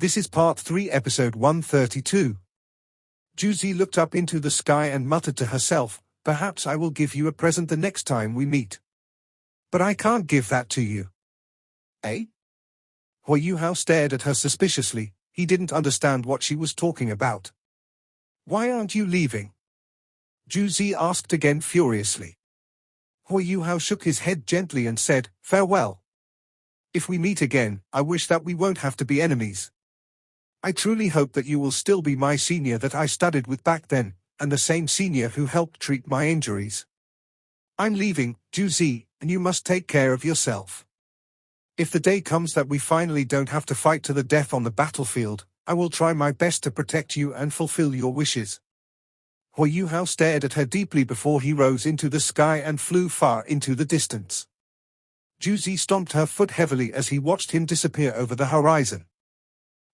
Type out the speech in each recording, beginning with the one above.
This is part 3, episode 132. Juzi looked up into the sky and muttered to herself, "Perhaps I will give you a present the next time we meet. But I can't give that to you." Eh? Hui Yuhao stared at her suspiciously. He didn't understand what she was talking about. "Why aren't you leaving?" Juzi asked again furiously. Hui Yuhao shook his head gently and said, "Farewell. If we meet again, I wish that we won't have to be enemies. I truly hope that you will still be my senior that I studied with back then, and the same senior who helped treat my injuries. I'm leaving, Juzi, and you must take care of yourself. If the day comes that we finally don't have to fight to the death on the battlefield, I will try my best to protect you and fulfill your wishes." Hui Yuhao stared at her deeply before he rose into the sky and flew far into the distance. Juzi stomped her foot heavily as he watched him disappear over the horizon.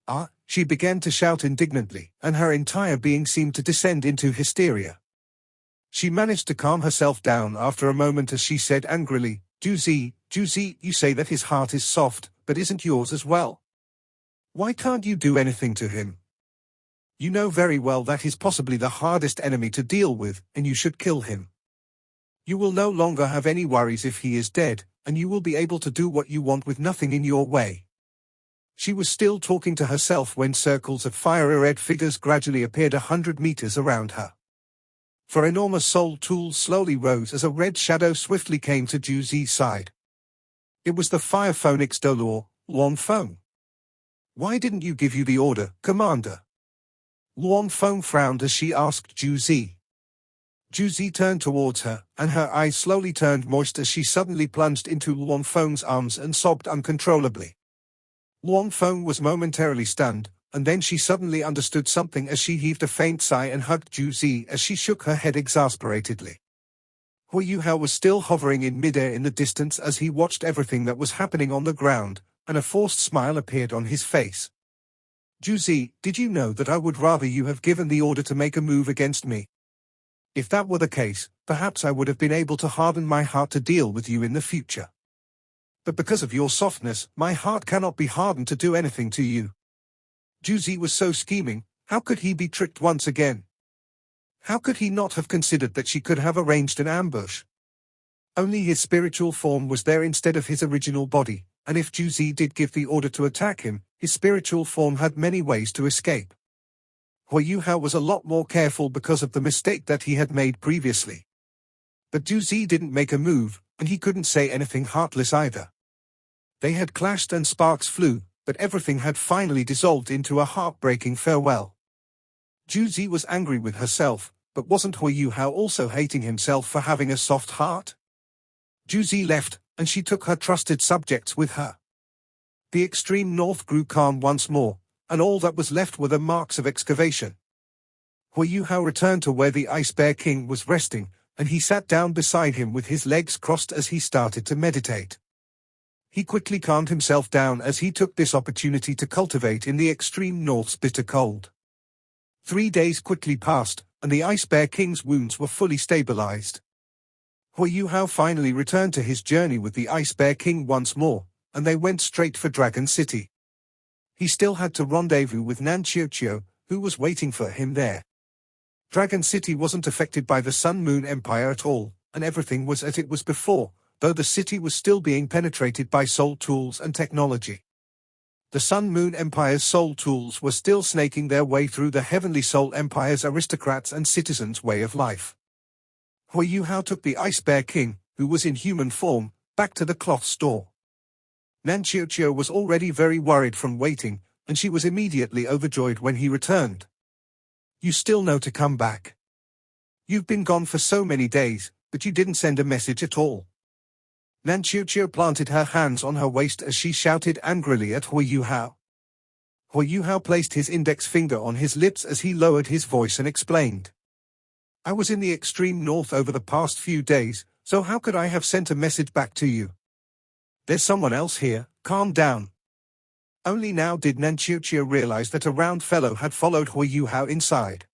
"Ah!" she began to shout indignantly, and her entire being seemed to descend into hysteria. She managed to calm herself down after a moment as she said angrily, Juzi, you say that his heart is soft, but isn't yours as well? Why can't you do anything to him? You know very well that he's possibly the hardest enemy to deal with, and you should kill him. You will no longer have any worries if he is dead, and you will be able to do what you want with nothing in your way." She was still talking to herself when circles of fire-red figures gradually appeared 100 meters around her. Four enormous soul tools slowly rose as a red shadow swiftly came to Juzi's side. It was the fire phoenix Dolor, Luan Feng. "Why didn't you give you the order, Commander?" Luan Feng frowned as she asked Juzi. Juzi turned towards her, and her eyes slowly turned moist as she suddenly plunged into Luan Feng's arms and sobbed uncontrollably. Luan Feng was momentarily stunned, and then she suddenly understood something as she heaved a faint sigh and hugged Juzi as she shook her head exasperatedly. Hui Yuhao was still hovering in midair in the distance as he watched everything that was happening on the ground, and a forced smile appeared on his face. "Juzi, did you know that I would rather you have given the order to make a move against me? If that were the case, perhaps I would have been able to harden my heart to deal with you in the future. But because of your softness, my heart cannot be hardened to do anything to you." Juzi was so scheming. How could he be tricked once again? How could he not have considered that she could have arranged an ambush? Only his spiritual form was there instead of his original body, and if Juzi did give the order to attack him, his spiritual form had many ways to escape. Hui Yuhao was a lot more careful because of the mistake that he had made previously. But Juzi didn't make a move, and he couldn't say anything heartless either. They had clashed and sparks flew, but everything had finally dissolved into a heartbreaking farewell. Juzi was angry with herself, but wasn't Hui Yuhao also hating himself for having a soft heart? Juzi left, and she took her trusted subjects with her. The extreme north grew calm once more, and all that was left were the marks of excavation. Hui Yuhao returned to where the Ice Bear King was resting, and he sat down beside him with his legs crossed as he started to meditate. He quickly calmed himself down as he took this opportunity to cultivate in the extreme north's bitter cold. 3 days quickly passed, and the Ice Bear King's wounds were fully stabilized. Hui Yuhao finally returned to his journey with the Ice Bear King once more, and they went straight for Dragon City. He still had to rendezvous with Nan Qiuqiu, who was waiting for him there. Dragon City wasn't affected by the Sun Moon Empire at all, and everything was as it was before, though the city was still being penetrated by soul tools and technology. The Sun Moon Empire's soul tools were still snaking their way through the Heavenly Soul Empire's aristocrats' and citizens' way of life. Hui Yuhao took the Ice Bear King, who was in human form, back to the cloth store. Nan Qiuqiu was already very worried from waiting, and she was immediately overjoyed when he returned. "You still know to come back. You've been gone for so many days, but you didn't send a message at all." Nan Qiuqiu planted her hands on her waist as she shouted angrily at Hui Yuhao. Hui Yuhao placed his index finger on his lips as he lowered his voice and explained. "I was in the extreme north over the past few days, so how could I have sent a message back to you? There's someone else here, calm down." Only now did Nan Qiuqiu realize that a round fellow had followed Hui Yuhao inside.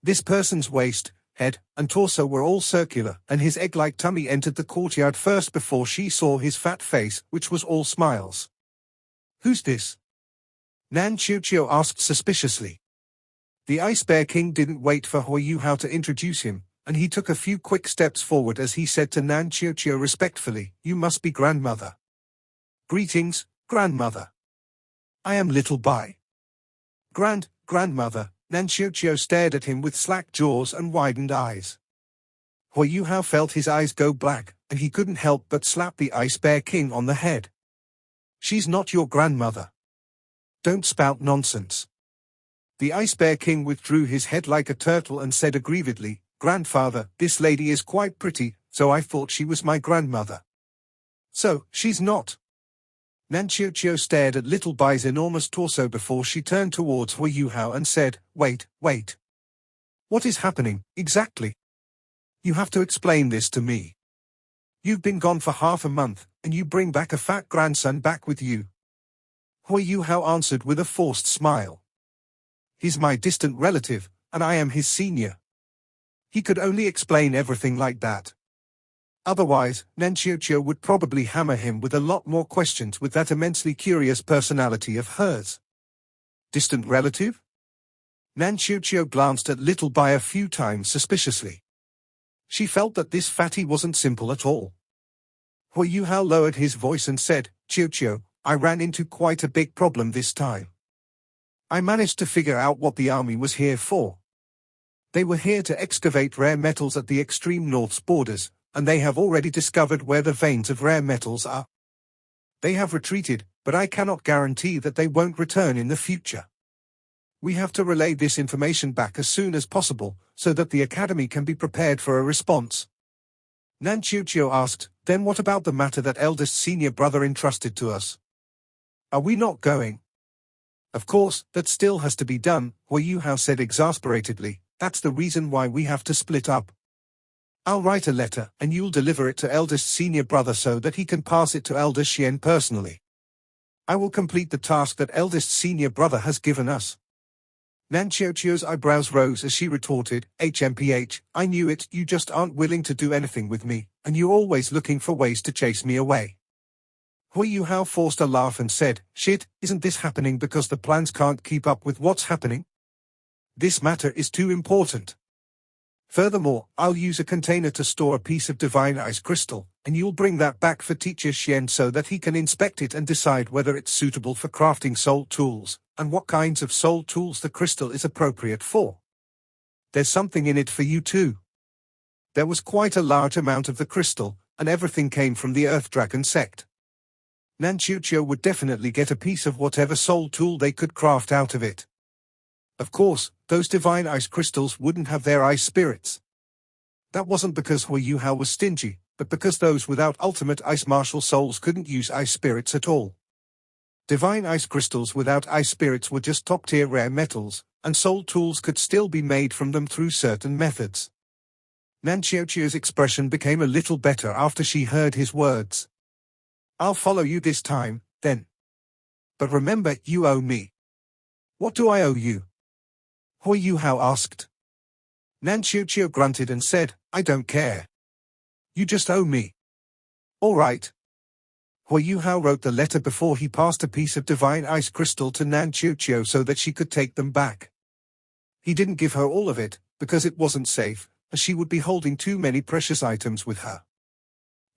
This person's waist, head, and torso were all circular, and his egg-like tummy entered the courtyard first before she saw his fat face, which was all smiles. "Who's this?" Nan Chiu asked suspiciously. The Ice Bear King didn't wait for Hui Yuhao to introduce him, and he took a few quick steps forward as he said to Nan Chiu respectfully, "You must be grandmother." "Greetings, grandmother. I am Little Bai." Grandmother." Nan Chiu stared at him with slack jaws and widened eyes. Hui Yuhao felt his eyes go black, and he couldn't help but slap the Ice Bear King on the head. "She's not your grandmother. Don't spout nonsense." The Ice Bear King withdrew his head like a turtle and said aggrievedly, "Grandfather, this lady is quite pretty, so I thought she was my grandmother." "So, she's not?" Nan Chiu stared at Little Bai's enormous torso before she turned towards Hui Yuhao and said, Wait. What is happening, exactly? You have to explain this to me. You've been gone for half a month, and you bring back a fat grandson back with you." Hui Yuhao answered with a forced smile. "He's my distant relative, and I am his senior." He could only explain everything like that. Otherwise, Nan Chiu would probably hammer him with a lot more questions with that immensely curious personality of hers. Distant relative? Nan Chiu glanced at Little Bai a few times suspiciously. She felt that this fatty wasn't simple at all. Hui Yuhao lowered his voice and said, Chiu, I ran into quite a big problem this time. I managed to figure out what the army was here for. They were here to excavate rare metals at the extreme north's borders, and they have already discovered where the veins of rare metals are. They have retreated, but I cannot guarantee that they won't return in the future. We have to relay this information back as soon as possible, so that the Academy can be prepared for a response. Nan Chiu asked, Then what about the matter that eldest senior brother entrusted to us? Are we not going? Of course, that still has to be done, Hui Yuhao said exasperatedly. That's the reason why we have to split up. I'll write a letter, and you'll deliver it to eldest senior brother so that he can pass it to elder Xian personally. I will complete the task that eldest senior brother has given us. Nan Chiu's eyebrows rose as she retorted, HMPH, I knew it, you just aren't willing to do anything with me, and you're always looking for ways to chase me away. Hui Yuhao forced a laugh and said, Shit, isn't this happening because the plans can't keep up with what's happening? This matter is too important. Furthermore, I'll use a container to store a piece of divine ice crystal, and you'll bring that back for Teacher Xian so that he can inspect it and decide whether it's suitable for crafting soul tools, and what kinds of soul tools the crystal is appropriate for. There's something in it for you too. There was quite a large amount of the crystal, and everything came from the Earth Dragon sect. Nan Chiu would definitely get a piece of whatever soul tool they could craft out of it. Of course, those divine ice crystals wouldn't have their ice spirits. That wasn't because Hui Yuhao was stingy, but because those without ultimate ice martial souls couldn't use ice spirits at all. Divine ice crystals without ice spirits were just top-tier rare metals, and soul tools could still be made from them through certain methods. Nan Chiu's expression became a little better after she heard his words. I'll follow you this time, then. But remember, you owe me. What do I owe you? Hui Yuhao asked. Nan Chiu grunted and said, I don't care. You just owe me. All right. Hui Yuhao wrote the letter before he passed a piece of divine ice crystal to Nan Chiu so that she could take them back. He didn't give her all of it, because it wasn't safe, as she would be holding too many precious items with her.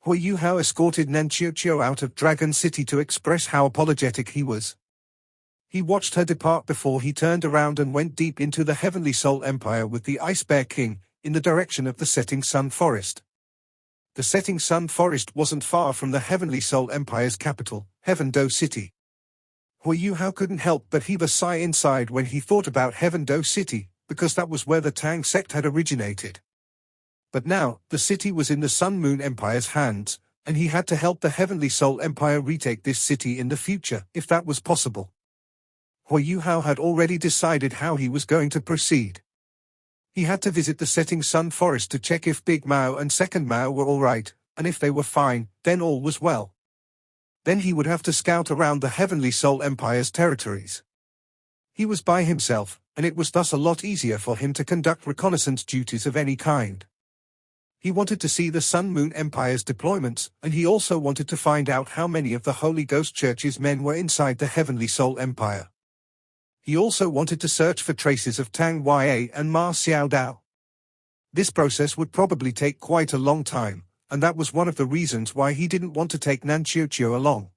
Hui Yuhao escorted Nan Chiu out of Dragon City to express how apologetic he was. He watched her depart before he turned around and went deep into the Heavenly Soul Empire with the Ice Bear King, in the direction of the Setting Sun Forest. The Setting Sun Forest wasn't far from the Heavenly Soul Empire's capital, Heaveno City. Hui Yuhao couldn't help but heave a sigh inside when he thought about Heaveno City, because that was where the Tang sect had originated. But now, the city was in the Sun Moon Empire's hands, and he had to help the Heavenly Soul Empire retake this city in the future, if that was possible. Hui Yuhao had already decided how he was going to proceed. He had to visit the Setting Sun Forest to check if Big Mao and Second Mao were all right, and if they were fine, then all was well. Then he would have to scout around the Heavenly Soul Empire's territories. He was by himself, and it was thus a lot easier for him to conduct reconnaissance duties of any kind. He wanted to see the Sun Moon Empire's deployments, and he also wanted to find out how many of the Holy Ghost Church's men were inside the Heavenly Soul Empire. He also wanted to search for traces of Tang Ya and Ma Xiaodao. This process would probably take quite a long time, and that was one of the reasons why he didn't want to take Nanqiuqiu along.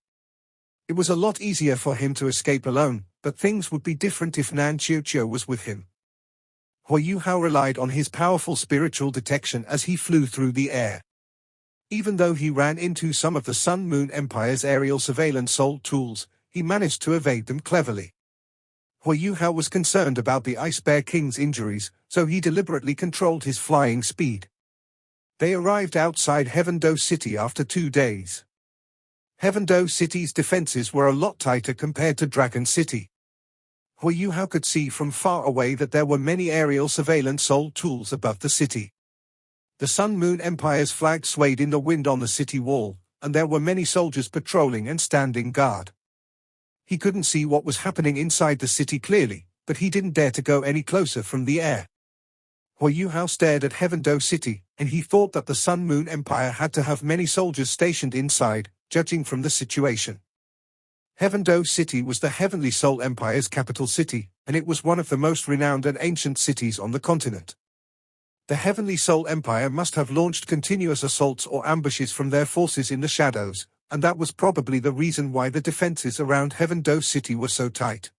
It was a lot easier for him to escape alone, but things would be different if Nanqiuqiu was with him. Hua Yuhao relied on his powerful spiritual detection as he flew through the air. Even though he ran into some of the Sun Moon Empire's aerial surveillance soul tools, he managed to evade them cleverly. Hua Yuhao was concerned about the Ice Bear King's injuries, so he deliberately controlled his flying speed. They arrived outside Heaveno City after 2 days. Heaveno City's defenses were a lot tighter compared to Dragon City. Hua Yuhao could see from far away that there were many aerial surveillance soul tools above the city. The Sun Moon Empire's flag swayed in the wind on the city wall, and there were many soldiers patrolling and standing guard. He couldn't see what was happening inside the city clearly, but he didn't dare to go any closer from the air. Hua Yuhao stared at Heaveno City, and he thought that the Sun Moon Empire had to have many soldiers stationed inside, judging from the situation. Heaveno City was the Heavenly Soul Empire's capital city, and it was one of the most renowned and ancient cities on the continent. The Heavenly Soul Empire must have launched continuous assaults or ambushes from their forces in the shadows, and that was probably the reason why the defenses around Heaveno City were so tight.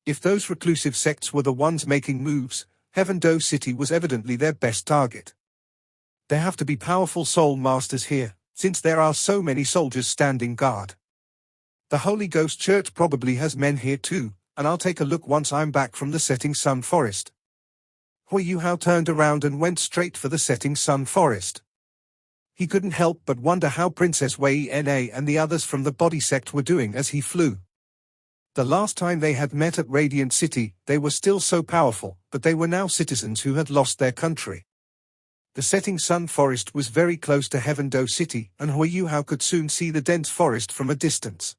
If those reclusive sects were the ones making moves, Heaveno City was evidently their best target. There have to be powerful soul masters here, since there are so many soldiers standing guard. The Holy Ghost Church probably has men here too, and I'll take a look once I'm back from the Setting Sun Forest. Hua Yuhao turned around and went straight for the Setting Sun Forest. He couldn't help but wonder how Princess Wei Na and the others from the body sect were doing as he flew. The last time they had met at Radiant City, they were still so powerful, but they were now citizens who had lost their country. The Setting Sun Forest was very close to Heaveno City, and Hua Yuhao could soon see the dense forest from a distance.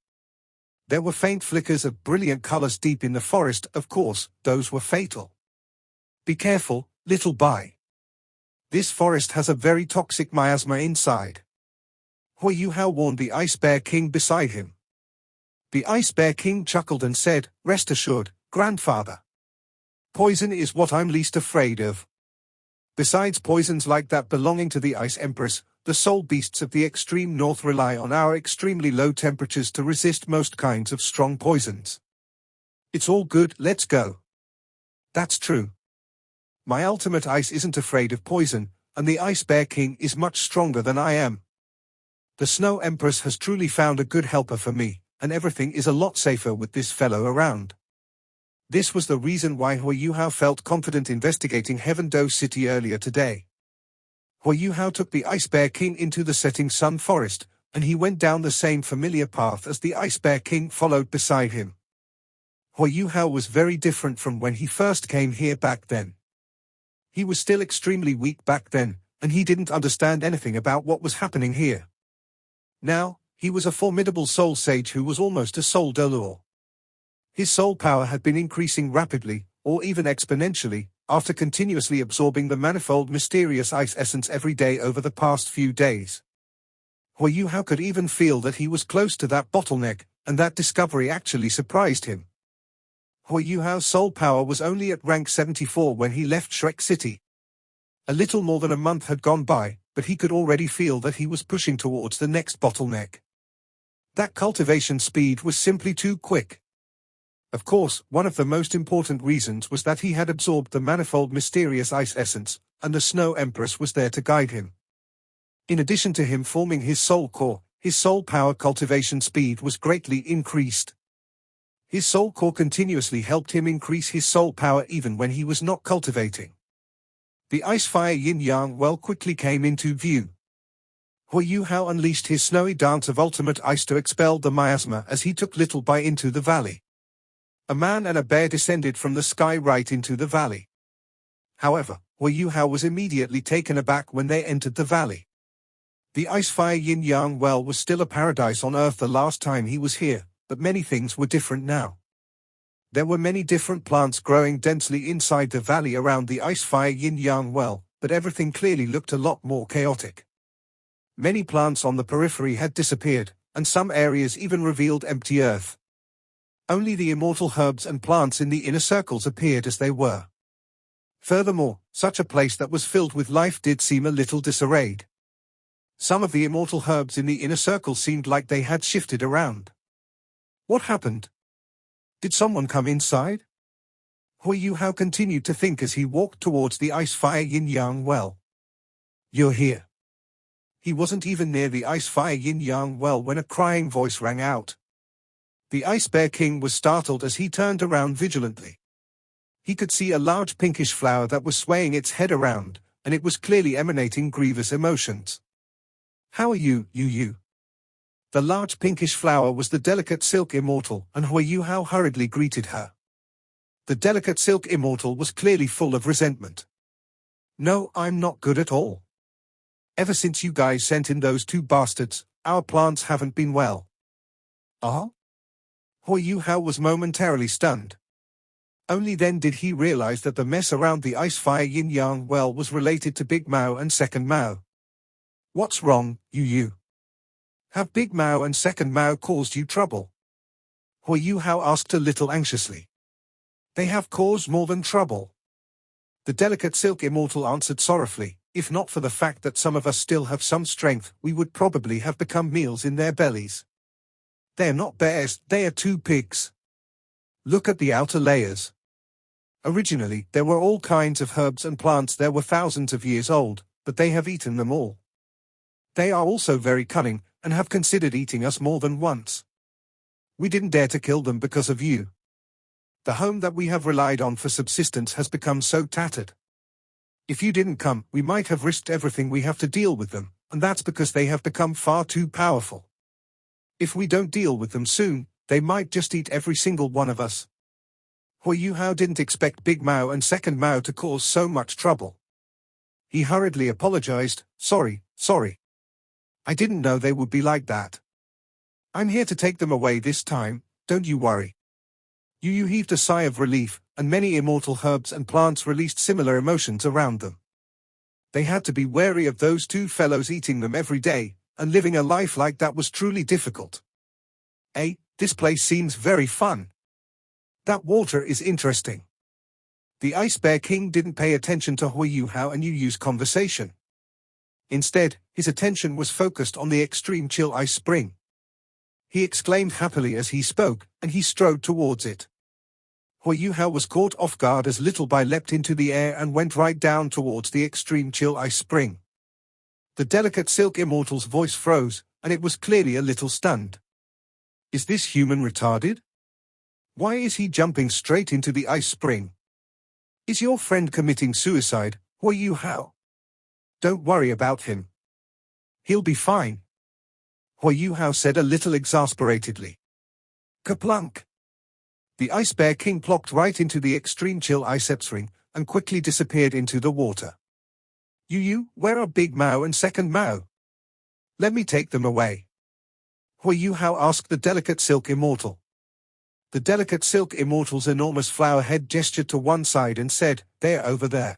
There were faint flickers of brilliant colors deep in the forest, of course, those were fatal. Be careful, little Bai. This forest has a very toxic miasma inside. Hua Yuhao warned the Ice Bear King beside him. The Ice Bear King chuckled and said, "Rest assured, grandfather. Poison is what I'm least afraid of. Besides poisons like that belonging to the Ice Empress, the soul beasts of the extreme north rely on our extremely low temperatures to resist most kinds of strong poisons. It's all good, let's go." That's true. My ultimate ice isn't afraid of poison, and the Ice Bear King is much stronger than I am. The Snow Empress has truly found a good helper for me, and everything is a lot safer with this fellow around. This was the reason why Hua Yuhao felt confident investigating Heaveno City earlier today. Hua Yuhao took the Ice Bear King into the Setting Sun Forest, and he went down the same familiar path as the Ice Bear King followed beside him. Hua Yuhao was very different from when he first came here back then. He was still extremely weak back then, and he didn't understand anything about what was happening here. Now, he was a formidable soul sage who was almost a soul Dolor. His soul power had been increasing rapidly, or even exponentially, after continuously absorbing the manifold mysterious ice essence every day over the past few days. Hua Yuhao could even feel that he was close to that bottleneck, and that discovery actually surprised him. Hua Yuhao's soul power was only at rank 74 when he left Shrek City. A little more than a month had gone by, but he could already feel that he was pushing towards the next bottleneck. That cultivation speed was simply too quick. Of course, one of the most important reasons was that he had absorbed the manifold mysterious ice essence, and the Snow Empress was there to guide him. In addition to him forming his soul core, his soul power cultivation speed was greatly increased. His soul core continuously helped him increase his soul power even when he was not cultivating. The ice-fire yin-yang well quickly came into view. Hua Yuhao unleashed his snowy dance of ultimate ice to expel the miasma as he took Little Bai into the valley. A man and a bear descended from the sky right into the valley. However, Hua Yuhao was immediately taken aback when they entered the valley. The ice-fire yin-yang well was still a paradise on Earth the last time he was here, but many things were different now. There were many different plants growing densely inside the valley around the ice-fire yin-yang well, but everything clearly looked a lot more chaotic. Many plants on the periphery had disappeared, and some areas even revealed empty earth. Only the immortal herbs and plants in the inner circles appeared as they were. Furthermore, such a place that was filled with life did seem a little disarrayed. Some of the immortal herbs in the inner circle seemed like they had shifted around. What happened? Did someone come inside? Hui Hao continued to think as he walked towards the ice-fire yin-yang well. You're here. He wasn't even near the ice-fire yin-yang well when a crying voice rang out. The Ice Bear King was startled as he turned around vigilantly. He could see a large pinkish flower that was swaying its head around, and it was clearly emanating grievous emotions. How are you, Yu? The large pinkish flower was the delicate silk immortal, and Hui Hao hurriedly greeted her. The delicate silk immortal was clearly full of resentment. No, I'm not good at all. Ever since you guys sent in those two bastards, our plants haven't been well. Hui Hao was momentarily stunned. Only then did he realize that the mess around the ice-fire yin-yang well was related to Big Mao and Second Mao. What's wrong, Yu? Have Big Mao and Second Mao caused you trouble? Hui Hao asked a little anxiously. They have caused more than trouble. The delicate silk immortal answered sorrowfully, if not for the fact that some of us still have some strength, we would probably have become meals in their bellies. They're not bears, they are two pigs. Look at the outer layers. Originally, there were all kinds of herbs and plants that were thousands of years old, but they have eaten them all. They are also very cunning, and have considered eating us more than once. We didn't dare to kill them because of you. The home that we have relied on for subsistence has become so tattered. If you didn't come, we might have risked everything we have to deal with them, and that's because they have become far too powerful. If we don't deal with them soon, they might just eat every single one of us. Hui Hao didn't expect Big Mao and Second Mao to cause so much trouble. He hurriedly apologized, sorry. I didn't know they would be like that. I'm here to take them away this time, don't you worry. Yu heaved a sigh of relief, and many immortal herbs and plants released similar emotions around them. They had to be wary of those two fellows eating them every day, and living a life like that was truly difficult. This place seems very fun. That water is interesting. The Ice Bear King didn't pay attention to Hui Hao and Yu's conversation. Instead, his attention was focused on the extreme chill ice spring. He exclaimed happily as he spoke, and he strode towards it. Hui Hao was caught off guard as Little Bai leapt into the air and went right down towards the extreme chill ice spring. The delicate silk immortal's voice froze, and it was clearly a little stunned. Is this human retarded? Why is he jumping straight into the ice spring? Is your friend committing suicide, Hui Hao? Don't worry about him. He'll be fine. Hui Hao said a little exasperatedly. Kaplunk! The Ice Bear King plopped right into the extreme chill ice ring, and quickly disappeared into the water. Yu, where are Big Mao and Second Mao? Let me take them away. Hui Hao asked the delicate silk immortal. The delicate silk immortal's enormous flower head gestured to one side and said, they're over there.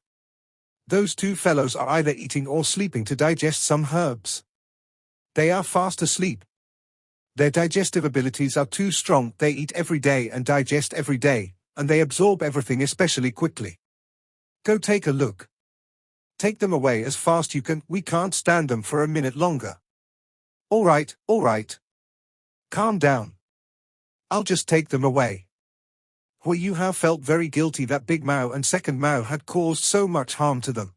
Those two fellows are either eating or sleeping to digest some herbs. They are fast asleep. Their digestive abilities are too strong, they eat every day and digest every day, and they absorb everything especially quickly. Go take a look. Take them away as fast you can, we can't stand them for a minute longer. All right. Calm down. I'll just take them away. Hui Hao felt very guilty that Big Mao and Second Mao had caused so much harm to them.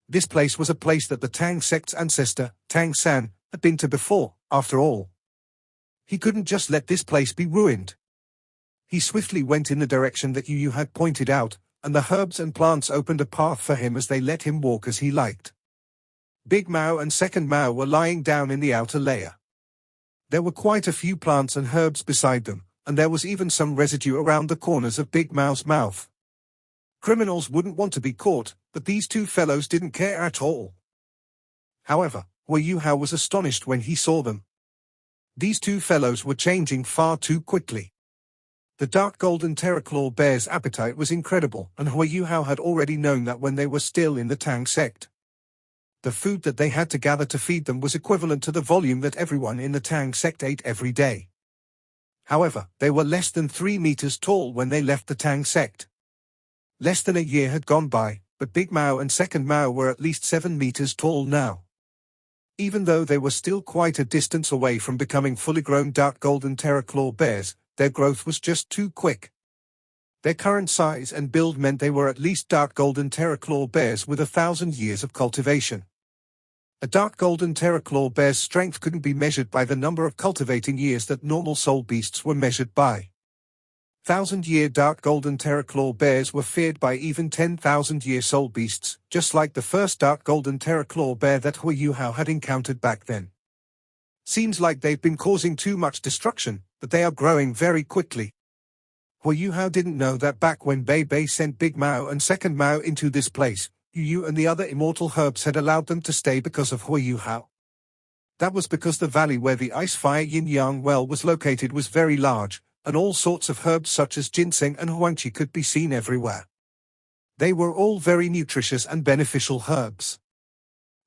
This place was a place that the Tang sect's ancestor, Tang San, had been to before, after all. He couldn't just let this place be ruined. He swiftly went in the direction that Yu had pointed out, and the herbs and plants opened a path for him as they let him walk as he liked. Big Mao and Second Mao were lying down in the outer layer. There were quite a few plants and herbs beside them, and there was even some residue around the corners of Big Mao's mouth. Criminals wouldn't want to be caught, but these two fellows didn't care at all. However, Hui Hao was astonished when he saw them. These two fellows were changing far too quickly. The dark golden terraclaw bear's appetite was incredible, and Hui Hao had already known that when they were still in the Tang sect. The food that they had to gather to feed them was equivalent to the volume that everyone in the Tang sect ate every day. However, they were less than 3 meters tall when they left the Tang sect. Less than a year had gone by, but Big Mao and Second Mao were at least 7 meters tall now. Even though they were still quite a distance away from becoming fully grown dark golden terraclaw bears, their growth was just too quick. Their current size and build meant they were at least dark golden terraclaw bears with 1,000 years of cultivation. A dark golden terraclaw bear's strength couldn't be measured by the number of cultivating years that normal soul beasts were measured by. 1,000-year dark golden terraclaw bears were feared by even 10,000-year soul beasts, just like the first dark golden terraclaw bear that Huiyuhao had encountered back then. Seems like they've been causing too much destruction, but they are growing very quickly. Huiyuhao didn't know that back when Bei Bei sent Big Mao and Second Mao into this place, Yu and the other immortal herbs had allowed them to stay because of Huiyuhao. That was because the valley where the ice fire yin-yang well was located was very large, and all sorts of herbs such as ginseng and huangqi could be seen everywhere. They were all very nutritious and beneficial herbs.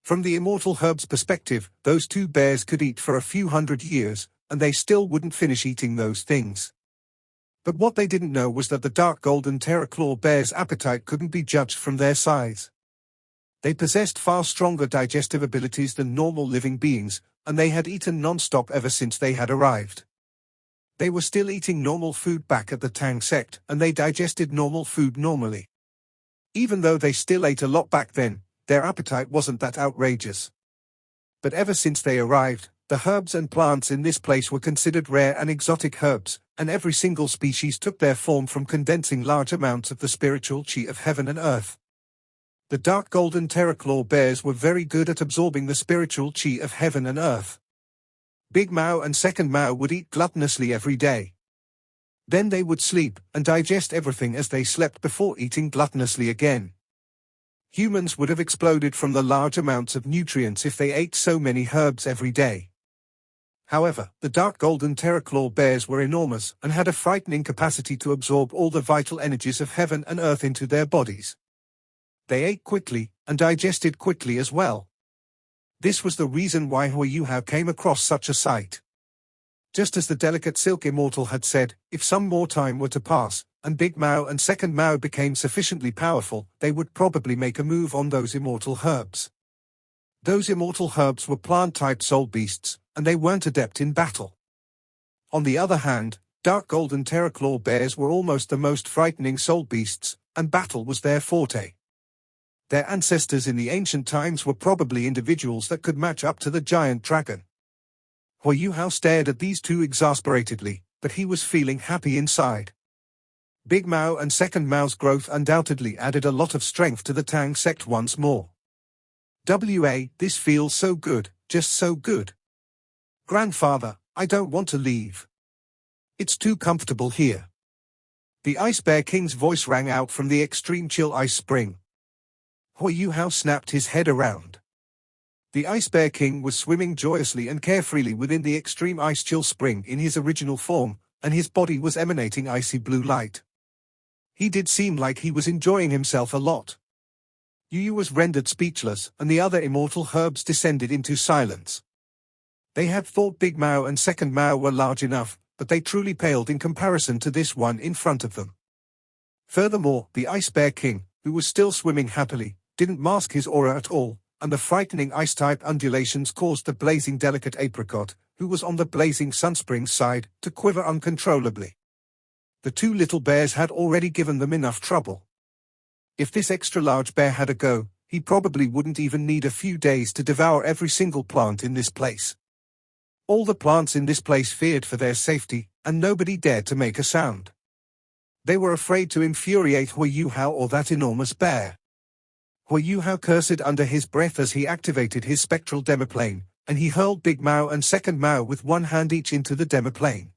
From the immortal herbs' perspective, those two bears could eat for a few hundred years, and they still wouldn't finish eating those things. But what they didn't know was that the dark golden terraclaw bears' appetite couldn't be judged from their size. They possessed far stronger digestive abilities than normal living beings, and they had eaten non-stop ever since they had arrived. They were still eating normal food back at the Tang sect, and they digested normal food normally. Even though they still ate a lot back then, their appetite wasn't that outrageous. But ever since they arrived, the herbs and plants in this place were considered rare and exotic herbs, and every single species took their form from condensing large amounts of the spiritual qi of heaven and earth. The dark golden terraclaw bears were very good at absorbing the spiritual qi of heaven and earth. Big Mao and Second Mao would eat gluttonously every day. Then they would sleep and digest everything as they slept before eating gluttonously again. Humans would have exploded from the large amounts of nutrients if they ate so many herbs every day. However, the dark golden terraclaw bears were enormous and had a frightening capacity to absorb all the vital energies of heaven and earth into their bodies. They ate quickly and digested quickly as well. This was the reason why Huiyuhao came across such a sight. Just as the delicate silk immortal had said, if some more time were to pass, and Big Mao and Second Mao became sufficiently powerful, they would probably make a move on those immortal herbs. Those immortal herbs were plant-type soul beasts, and they weren't adept in battle. On the other hand, dark golden terraclaw bears were almost the most frightening soul beasts, and battle was their forte. Their ancestors in the ancient times were probably individuals that could match up to the giant dragon. Huiyuhao stared at these two exasperatedly, but he was feeling happy inside. Big Mao and Second Mao's growth undoubtedly added a lot of strength to the Tang sect once more. This feels so good, just so good. Grandfather, I don't want to leave. It's too comfortable here. The Ice Bear King's voice rang out from the extreme chill ice spring. Huiyuhao snapped his head around. The Ice Bear King was swimming joyously and carefreely within the extreme ice chill spring in his original form, and his body was emanating icy blue light. He did seem like he was enjoying himself a lot. Yu was rendered speechless, and the other immortal herbs descended into silence. They had thought Big Mao and Second Mao were large enough, but they truly paled in comparison to this one in front of them. Furthermore, the Ice Bear King, who was still swimming happily, didn't mask his aura at all, and the frightening ice-type undulations caused the blazing delicate apricot, who was on the blazing sunspring's side, to quiver uncontrollably. The two little bears had already given them enough trouble. If this extra-large bear had a go, he probably wouldn't even need a few days to devour every single plant in this place. All the plants in this place feared for their safety, and nobody dared to make a sound. They were afraid to infuriate Huiyuhao or that enormous bear. Huiyuhao cursed under his breath as he activated his spectral demiplane, and he hurled Big Mao and Second Mao with one hand each into the demiplane.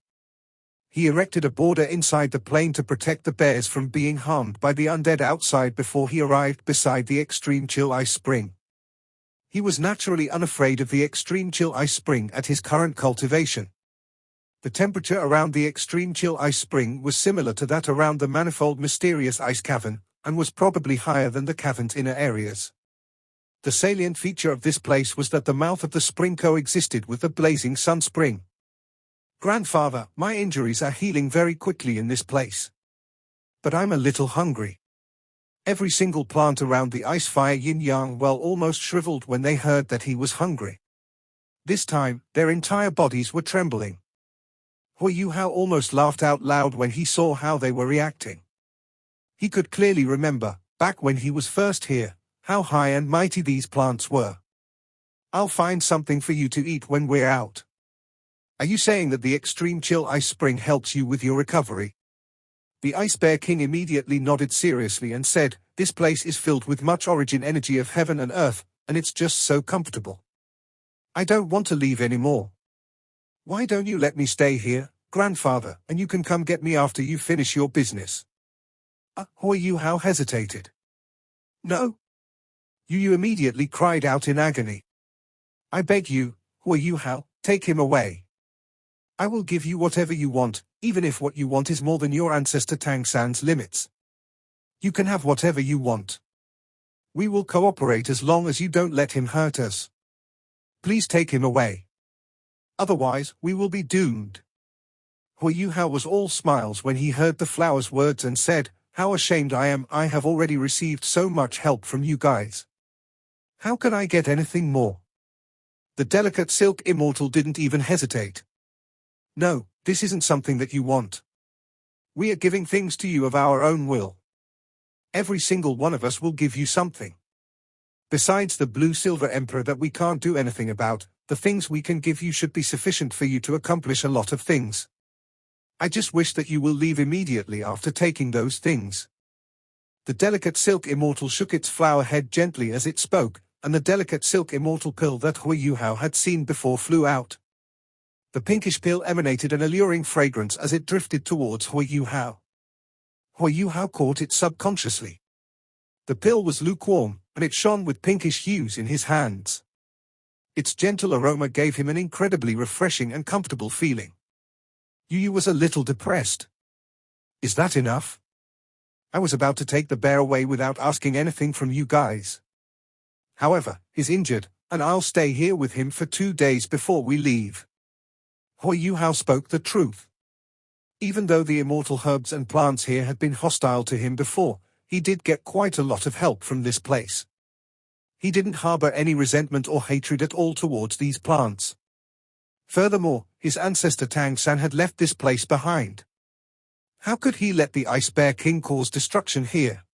He erected a border inside the plane to protect the bears from being harmed by the undead outside before he arrived beside the extreme chill ice spring. He was naturally unafraid of the extreme chill ice spring at his current cultivation. The temperature around the extreme chill ice spring was similar to that around the manifold mysterious ice cavern, and was probably higher than the cavern's inner areas. The salient feature of this place was that the mouth of the spring coexisted with the blazing sun spring. Grandfather, my injuries are healing very quickly in this place. But I'm a little hungry. Every single plant around the ice fire yin-yang well almost shriveled when they heard that he was hungry. This time, their entire bodies were trembling. Hui Yuhao almost laughed out loud when he saw how they were reacting. He could clearly remember, back when he was first here, how high and mighty these plants were. I'll find something for you to eat when we're out. Are you saying that the extreme chill ice spring helps you with your recovery? The Ice Bear King immediately nodded seriously and said, this place is filled with much origin energy of heaven and earth, and it's just so comfortable. I don't want to leave anymore. Why don't you let me stay here, grandfather, and you can come get me after you finish your business? Hui Yuhao hesitated. No. Yu immediately cried out in agony. I beg you, Hui Yuhao, take him away. I will give you whatever you want, even if what you want is more than your ancestor Tang San's limits. You can have whatever you want. We will cooperate as long as you don't let him hurt us. Please take him away. Otherwise, we will be doomed. Hui Yuhao was all smiles when he heard the flower's words and said, how ashamed I am, I have already received so much help from you guys. How can I get anything more? The delicate silk immortal didn't even hesitate. No, this isn't something that you want. We are giving things to you of our own will. Every single one of us will give you something. Besides the blue silver emperor that we can't do anything about, the things we can give you should be sufficient for you to accomplish a lot of things. I just wish that you will leave immediately after taking those things. The delicate silk immortal shook its flower head gently as it spoke, and the delicate silk immortal pill that Hui Yuhao had seen before flew out. The pinkish pill emanated an alluring fragrance as it drifted towards Hui Yuhao. Hui Yuhao caught it subconsciously. The pill was lukewarm, and it shone with pinkish hues in his hands. Its gentle aroma gave him an incredibly refreshing and comfortable feeling. Yu was a little depressed. Is that enough? I was about to take the bear away without asking anything from you guys. However, he's injured, and I'll stay here with him for 2 days before we leave. Hui Yuhao spoke the truth. Even though the immortal herbs and plants here had been hostile to him before, he did get quite a lot of help from this place. He didn't harbor any resentment or hatred at all towards these plants. Furthermore, his ancestor Tang San had left this place behind. How could he let the Ice Bear King cause destruction here?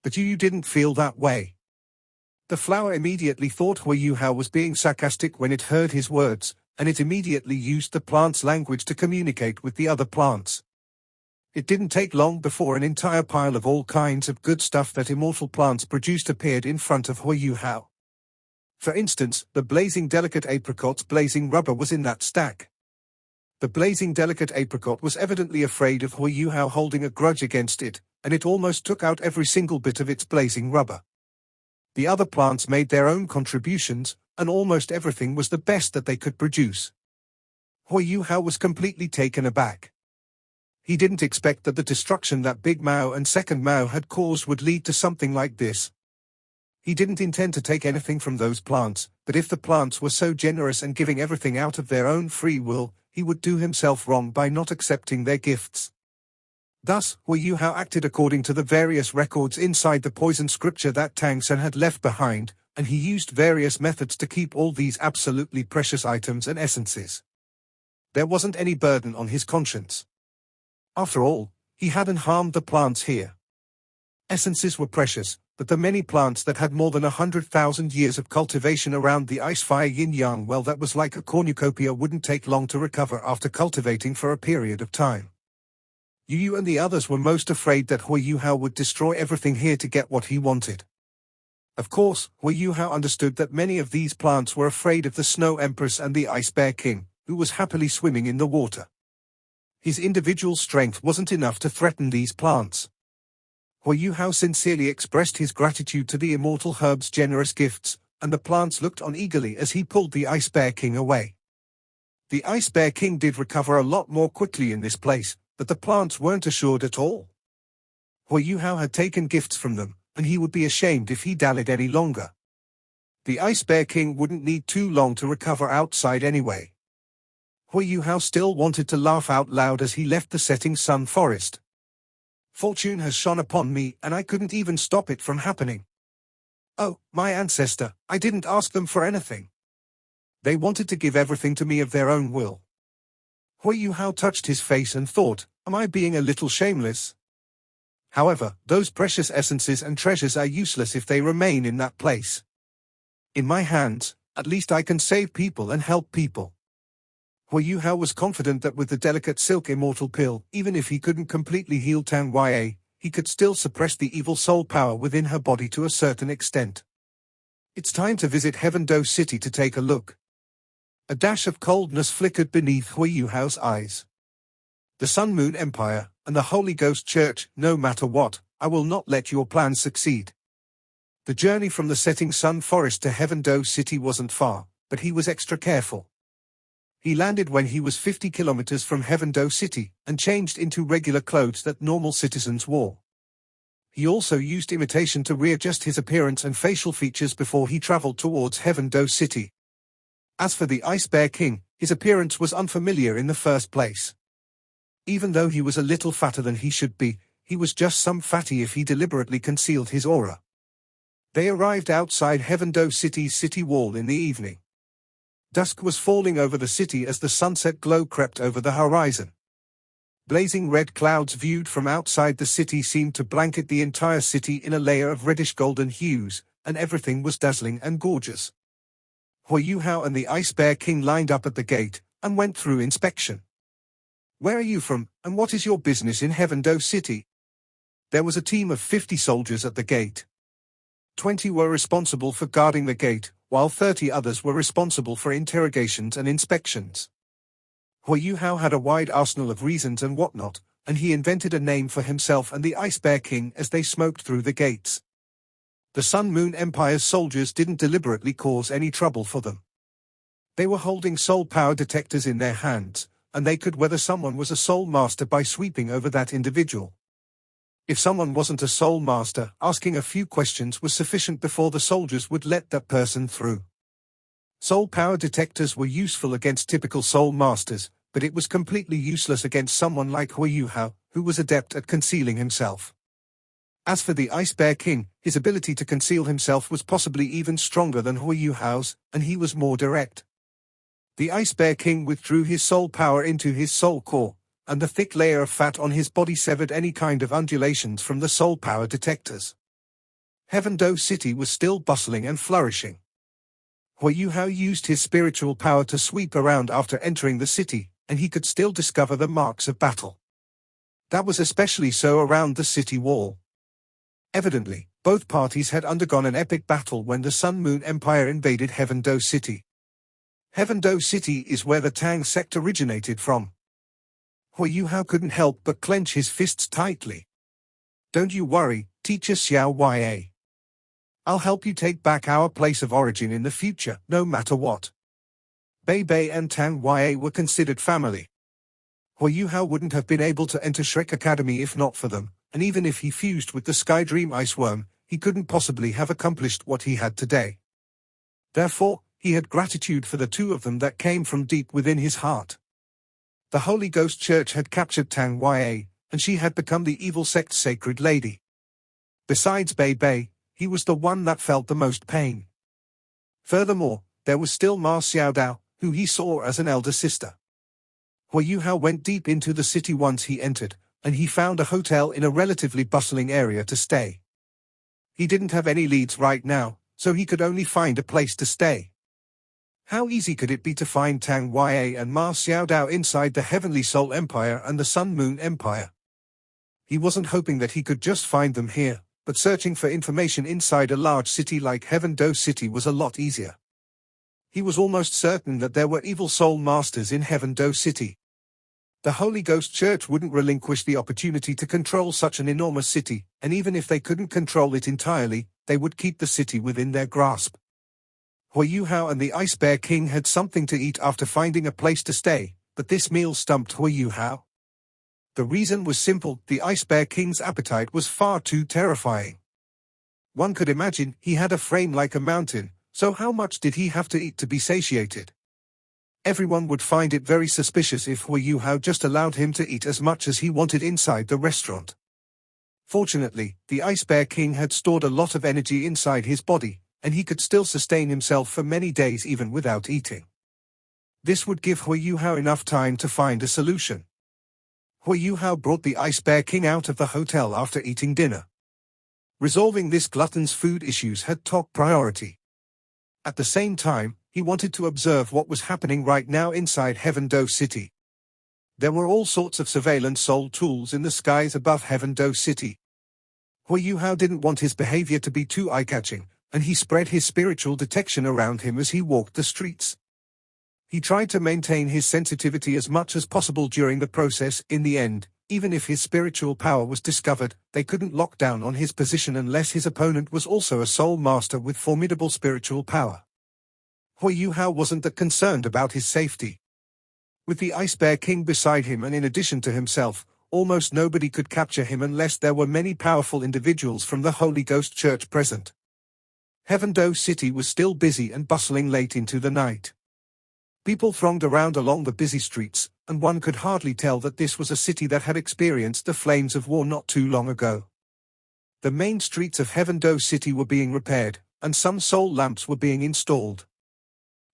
But Yu didn't feel that way. The flower immediately thought Hui Yuhao was being sarcastic when it heard his words, and it immediately used the plant's language to communicate with the other plants. It didn't take long before an entire pile of all kinds of good stuff that immortal plants produced appeared in front of Hui Yuhao. For instance, the blazing delicate apricot's blazing rubber was in that stack. The blazing delicate apricot was evidently afraid of Hui Yuhao holding a grudge against it, and it almost took out every single bit of its blazing rubber. The other plants made their own contributions, and almost everything was the best that they could produce. Hui Yuhao was completely taken aback. He didn't expect that the destruction that Big Mao and Second Mao had caused would lead to something like this. He didn't intend to take anything from those plants, but if the plants were so generous and giving everything out of their own free will, he would do himself wrong by not accepting their gifts. Thus, Hui Yuhao acted according to the various records inside the poison scripture that Tang San had left behind, and he used various methods to keep all these absolutely precious items and essences. There wasn't any burden on his conscience. After all, he hadn't harmed the plants here. Essences were precious, but the many plants that had more than 100,000 years of cultivation around the ice-fire yin-yang well that was like a cornucopia wouldn't take long to recover after cultivating for a period of time. Yu and the others were most afraid that Hui Yuhao would destroy everything here to get what he wanted. Of course, Hui Yuhao understood that many of these plants were afraid of the Snow Empress and the Ice Bear King, who was happily swimming in the water. His individual strength wasn't enough to threaten these plants. Hui Yuhao sincerely expressed his gratitude to the immortal herb's generous gifts, and the plants looked on eagerly as he pulled the Ice Bear King away. The Ice Bear King did recover a lot more quickly in this place, but the plants weren't assured at all. Hui Yuhao had taken gifts from them, and he would be ashamed if he dallied any longer. The Ice Bear King wouldn't need too long to recover outside anyway. Hui Hao still wanted to laugh out loud as he left the setting sun forest. Fortune has shone upon me and I couldn't even stop it from happening. Oh, my ancestor, I didn't ask them for anything. They wanted to give everything to me of their own will. Hui Hao touched his face and thought, am I being a little shameless? However, those precious essences and treasures are useless if they remain in that place. In my hands, at least I can save people and help people. Hui Hao was confident that with the delicate silk immortal pill, even if he couldn't completely heal Tang Yue, he could still suppress the evil soul power within her body to a certain extent. It's time to visit Heaveno City to take a look. A dash of coldness flickered beneath Hui Hao's eyes. The Sun Moon Empire, and the Holy Ghost Church, no matter what, I will not let your plans succeed. The journey from the setting sun forest to Heaveno City wasn't far, but he was extra careful. He landed when he was 50 kilometers from Heaveno City, and changed into regular clothes that normal citizens wore. He also used imitation to readjust his appearance and facial features before he traveled towards Heaveno City. As for the Ice Bear King, his appearance was unfamiliar in the first place. Even though he was a little fatter than he should be, he was just some fatty if he deliberately concealed his aura. They arrived outside Heaveno City's city wall in the evening. Dusk was falling over the city as the sunset glow crept over the horizon. Blazing red clouds viewed from outside the city seemed to blanket the entire city in a layer of reddish-golden hues, and everything was dazzling and gorgeous. Hui Hao and the Ice Bear King lined up at the gate, and went through inspection. Where are you from, and what is your business in Heaveno City? There was a team of 50 soldiers at the gate. 20 were responsible for guarding the gate, while 30 others were responsible for interrogations and inspections. Hui Hao had a wide arsenal of reasons and whatnot, and he invented a name for himself and the Ice Bear King as they smoked through the gates. The Sun Moon Empire's soldiers didn't deliberately cause any trouble for them. They were holding soul power detectors in their hands, and they could whether someone was a soul master by sweeping over that individual. If someone wasn't a soul master, asking a few questions was sufficient before the soldiers would let that person through. Soul power detectors were useful against typical soul masters, but it was completely useless against someone like Hui Hao, who was adept at concealing himself. As for the Ice Bear King, his ability to conceal himself was possibly even stronger than Hui Hao's, and he was more direct. The Ice Bear King withdrew his soul power into his soul core, and the thick layer of fat on his body severed any kind of undulations from the soul power detectors. Heaveno City was still bustling and flourishing. Hui Hao used his spiritual power to sweep around after entering the city, and he could still discover the marks of battle. That was especially so around the city wall. Evidently, both parties had undergone an epic battle when the Sun Moon Empire invaded Heaveno City. Heaveno City is where the Tang sect originated from. Hui Hao couldn't help but clench his fists tightly. Don't you worry, Teacher Xiao Yue. I'll help you take back our place of origin in the future, no matter what. Bei Bei and Tang Yue were considered family. Hui Hao wouldn't have been able to enter Shrek Academy if not for them, and even if he fused with the Sky Dream Ice Worm, he couldn't possibly have accomplished what he had today. Therefore, he had gratitude for the two of them that came from deep within his heart. The Holy Ghost Church had captured Tang Yue, and she had become the evil sect's sacred lady. Besides Bei Bei, he was the one that felt the most pain. Furthermore, there was still Ma Xiaodao, who he saw as an elder sister. Hui Hao went deep into the city once he entered, and he found a hotel in a relatively bustling area to stay. He didn't have any leads right now, so he could only find a place to stay. How easy could it be to find Tang Yue and Ma Xiaodao inside the Heavenly Soul Empire and the Sun Moon Empire? He wasn't hoping that he could just find them here, but searching for information inside a large city like Heaveno City was a lot easier. He was almost certain that there were evil soul masters in Heaveno City. The Holy Ghost Church wouldn't relinquish the opportunity to control such an enormous city, and even if they couldn't control it entirely, they would keep the city within their grasp. Hui Hao and the Ice Bear King had something to eat after finding a place to stay, but this meal stumped Hui Hao. The reason was simple: the Ice Bear King's appetite was far too terrifying. One could imagine he had a frame like a mountain, so how much did he have to eat to be satiated? Everyone would find it very suspicious if Hui Yuhao just allowed him to eat as much as he wanted inside the restaurant. Fortunately, the Ice Bear King had stored a lot of energy inside his body, and he could still sustain himself for many days even without eating. This would give Hui Yuhao enough time to find a solution. Hui Yuhao brought the Ice Bear King out of the hotel after eating dinner. Resolving this glutton's food issues had top priority. At the same time, he wanted to observe what was happening right now inside Heaveno City. There were all sorts of surveillance soul tools in the skies above Heaveno City. Hui Yuhao didn't want his behavior to be too eye-catching, and he spread his spiritual detection around him as he walked the streets. He tried to maintain his sensitivity as much as possible during the process. In the end, even if his spiritual power was discovered, they couldn't lock down on his position unless his opponent was also a soul master with formidable spiritual power. Hui Yuhao wasn't that concerned about his safety. With the Ice Bear King beside him and in addition to himself, almost nobody could capture him unless there were many powerful individuals from the Holy Ghost Church present. Heaveno City was still busy and bustling late into the night. People thronged around along the busy streets, and one could hardly tell that this was a city that had experienced the flames of war not too long ago. The main streets of Heaveno City were being repaired, and some soul lamps were being installed.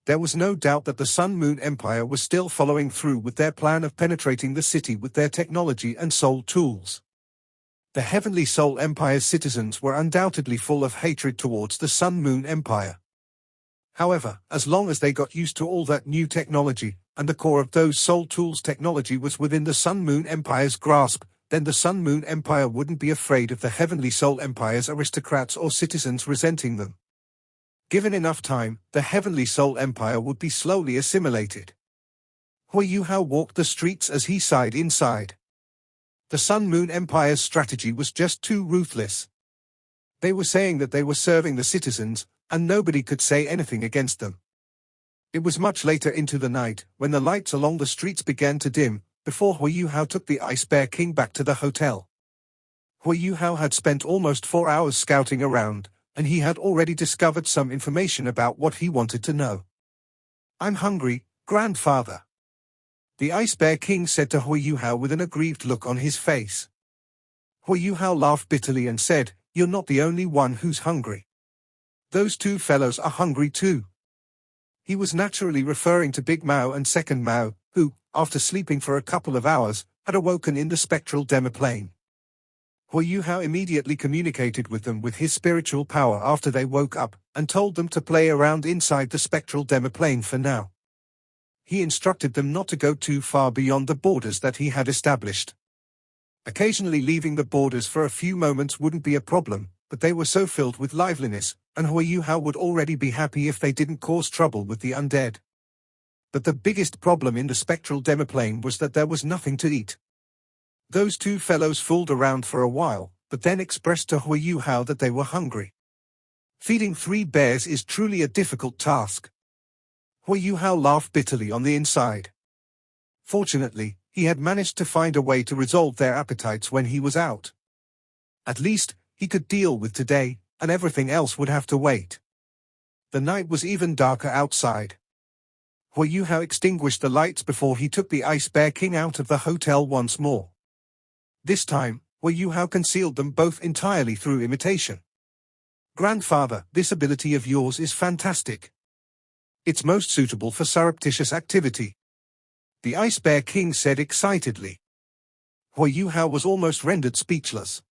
There was no doubt that the Sun Moon Empire was still following through with their plan of penetrating the city with their technology and soul tools. The Heavenly Soul Empire's citizens were undoubtedly full of hatred towards the Sun Moon Empire. However, as long as they got used to all that new technology, and the core of those soul tools technology was within the Sun Moon Empire's grasp, then the Sun Moon Empire wouldn't be afraid of the Heavenly Soul Empire's aristocrats or citizens resenting them. Given enough time, the Heavenly Soul Empire would be slowly assimilated. Hui Yuhao walked the streets as he sighed inside. The Sun Moon Empire's strategy was just too ruthless. They were saying that they were serving the citizens, and nobody could say anything against them. It was much later into the night, when the lights along the streets began to dim, before Hui Yuhao took the Ice Bear King back to the hotel. Hui Yuhao had spent almost 4 hours scouting around, and he had already discovered some information about what he wanted to know. "I'm hungry, grandfather," the Ice Bear King said to Hui Yuhao with an aggrieved look on his face. Hui Yuhao laughed bitterly and said, "You're not the only one who's hungry. Those two fellows are hungry too." He was naturally referring to Big Mao and Second Mao, who, after sleeping for a couple of hours, had awoken in the spectral demiplane. Hui Yuhao immediately communicated with them with his spiritual power after they woke up, and told them to play around inside the spectral demiplane for now. He instructed them not to go too far beyond the borders that he had established. Occasionally leaving the borders for a few moments wouldn't be a problem, but they were so filled with liveliness, and Hui Yuhao would already be happy if they didn't cause trouble with the undead. But the biggest problem in the spectral demiplane was that there was nothing to eat. Those two fellows fooled around for a while, but then expressed to Hui Yuhao that they were hungry. Feeding 3 bears is truly a difficult task. Hui Yuhao laughed bitterly on the inside. Fortunately, he had managed to find a way to resolve their appetites when he was out. At least, he could deal with today, and everything else would have to wait. The night was even darker outside. Hui Yuhao extinguished the lights before he took the Ice Bear King out of the hotel once more. This time, Hui Yuhao concealed them both entirely through imitation. "Grandfather, this ability of yours is fantastic. It's most suitable for surreptitious activity," the Ice Bear King said excitedly. Hui Yuhao was almost rendered speechless.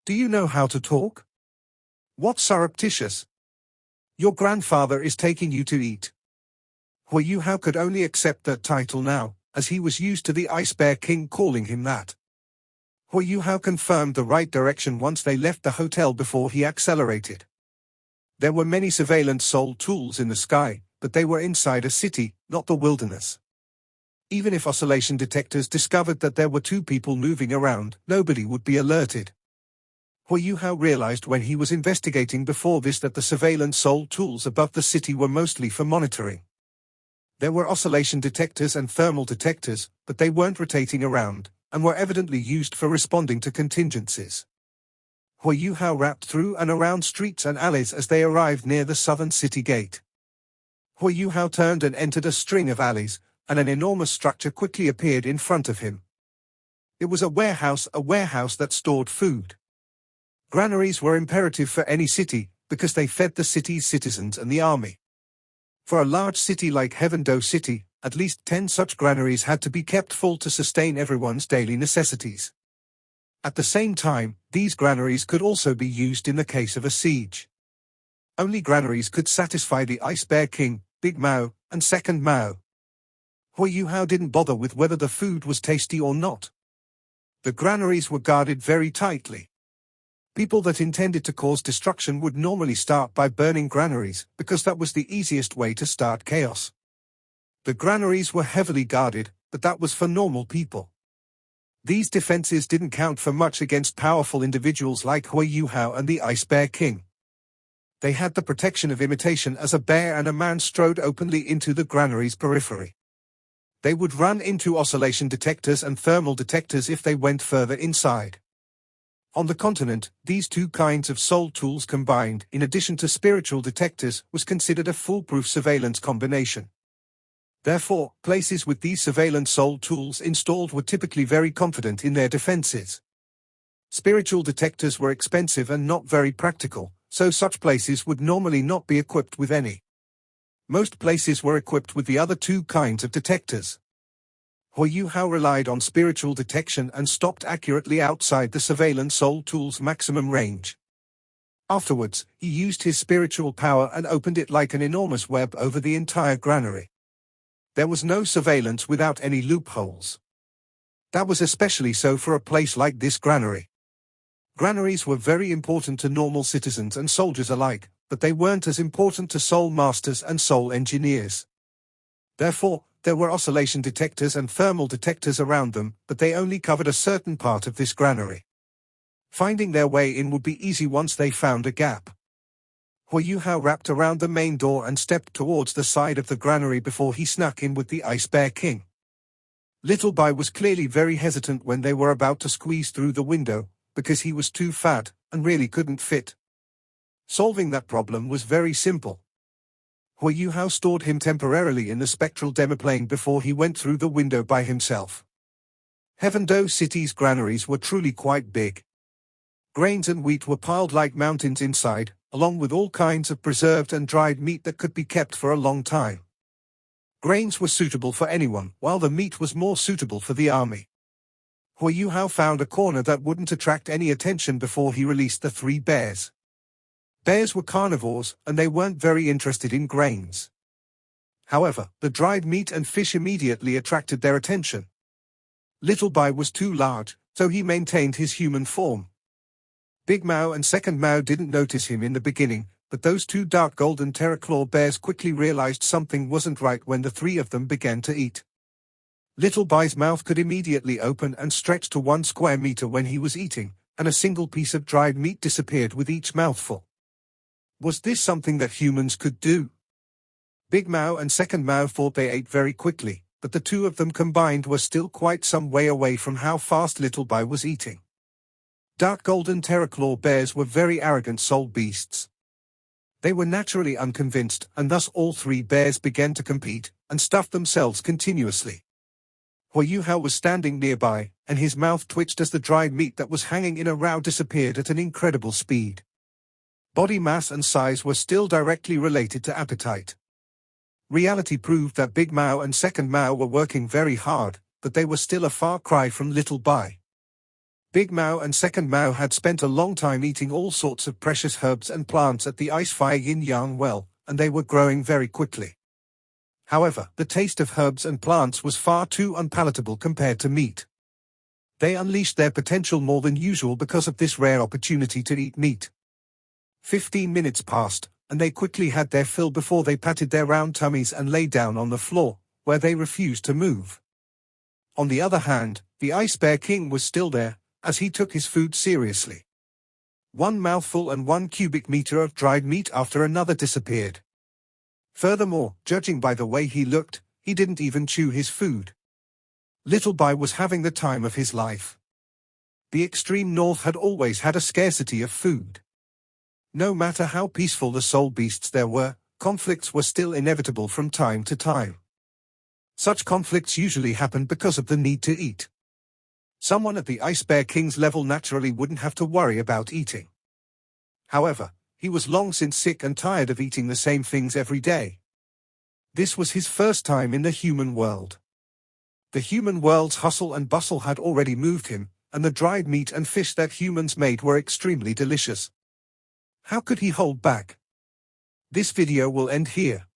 "Do you know how to talk? What's surreptitious? Your grandfather is taking you to eat." Hui Yuhao could only accept that title now, as he was used to the Ice Bear King calling him that. Hui Yuhao confirmed the right direction once they left the hotel before he accelerated. There were many surveillance soul tools in the sky, but they were inside a city, not the wilderness. Even if oscillation detectors discovered that there were 2 people moving around, nobody would be alerted. Hui Yuhao realized when he was investigating before this that the surveillance soul tools above the city were mostly for monitoring. There were oscillation detectors and thermal detectors, but they weren't rotating around, and were evidently used for responding to contingencies. Hui Yuhao rapped through and around streets and alleys as they arrived near the southern city gate. Hui Yuhao turned and entered a string of alleys, and an enormous structure quickly appeared in front of him. It was a warehouse that stored food. Granaries were imperative for any city, because they fed the city's citizens and the army. For a large city like Heaveno City, at least 10 such granaries had to be kept full to sustain everyone's daily necessities. At the same time, these granaries could also be used in the case of a siege. Only granaries could satisfy the Ice Bear King, Big Mao, and Second Mao. Hui Yuhao didn't bother with whether the food was tasty or not. The granaries were guarded very tightly. People that intended to cause destruction would normally start by burning granaries, because that was the easiest way to start chaos. The granaries were heavily guarded, but that was for normal people. These defenses didn't count for much against powerful individuals like Hui Yuhao and the Ice Bear King. They had the protection of imitation as a bear and a man strode openly into the granary's periphery. They would run into oscillation detectors and thermal detectors if they went further inside. On the continent, these two kinds of soul tools combined, in addition to spiritual detectors, was considered a foolproof surveillance combination. Therefore, places with these surveillance soul tools installed were typically very confident in their defenses. Spiritual detectors were expensive and not very practical, so such places would normally not be equipped with any. Most places were equipped with the other two kinds of detectors. Hui Yuhao relied on spiritual detection and stopped accurately outside the surveillance soul tool's maximum range. Afterwards, he used his spiritual power and opened it like an enormous web over the entire granary. There was no surveillance without any loopholes. That was especially so for a place like this granary. Granaries were very important to normal citizens and soldiers alike, but they weren't as important to soul masters and soul engineers. Therefore, there were oscillation detectors and thermal detectors around them, but they only covered a certain part of this granary. Finding their way in would be easy once they found a gap. Hui Yuhao wrapped around the main door and stepped towards the side of the granary before he snuck in with the Ice Bear King. Little Bai was clearly very hesitant when they were about to squeeze through the window, because he was too fat and really couldn't fit. Solving that problem was very simple. Hui Yuhao stored him temporarily in the spectral demoplane before he went through the window by himself. Heaveno City's granaries were truly quite big. Grains and wheat were piled like mountains inside, along with all kinds of preserved and dried meat that could be kept for a long time. Grains were suitable for anyone, while the meat was more suitable for the army. Hui Yuhao found a corner that wouldn't attract any attention before he released the 3 bears. Bears were carnivores, and they weren't very interested in grains. However, the dried meat and fish immediately attracted their attention. Little Bai was too large, so he maintained his human form. Big Mao and Second Mao didn't notice him in the beginning, but those 2 dark golden terraclaw bears quickly realized something wasn't right when the 3 of them began to eat. Little Bai's mouth could immediately open and stretch to 1 square meter when he was eating, and a single piece of dried meat disappeared with each mouthful. Was this something that humans could do? Big Mao and Second Mao thought they ate very quickly, but the 2 of them combined were still quite some way away from how fast Little Bai was eating. Dark golden terraclaw bears were very arrogant soul beasts. They were naturally unconvinced, and thus all 3 bears began to compete, and stuff themselves continuously. Hui Yuhao was standing nearby, and his mouth twitched as the dried meat that was hanging in a row disappeared at an incredible speed. Body mass and size were still directly related to appetite. Reality proved that Big Mao and Second Mao were working very hard, but they were still a far cry from Little Bai. Big Mao and Second Mao had spent a long time eating all sorts of precious herbs and plants at the Ice Fire Yin-Yang well, and they were growing very quickly. However, the taste of herbs and plants was far too unpalatable compared to meat. They unleashed their potential more than usual because of this rare opportunity to eat meat. 15 minutes passed, and they quickly had their fill before they patted their round tummies and lay down on the floor, where they refused to move. On the other hand, the Ice Bear King was still there, as he took his food seriously. 1 mouthful and 1 cubic meter of dried meat after another disappeared. Furthermore, judging by the way he looked, he didn't even chew his food. Little Bai was having the time of his life. The extreme north had always had a scarcity of food. No matter how peaceful the soul beasts there were, conflicts were still inevitable from time to time. Such conflicts usually happened because of the need to eat. Someone at the Ice Bear King's level naturally wouldn't have to worry about eating. However, he was long since sick and tired of eating the same things every day. This was his first time in the human world. The human world's hustle and bustle had already moved him, and the dried meat and fish that humans made were extremely delicious. How could he hold back? This video will end here.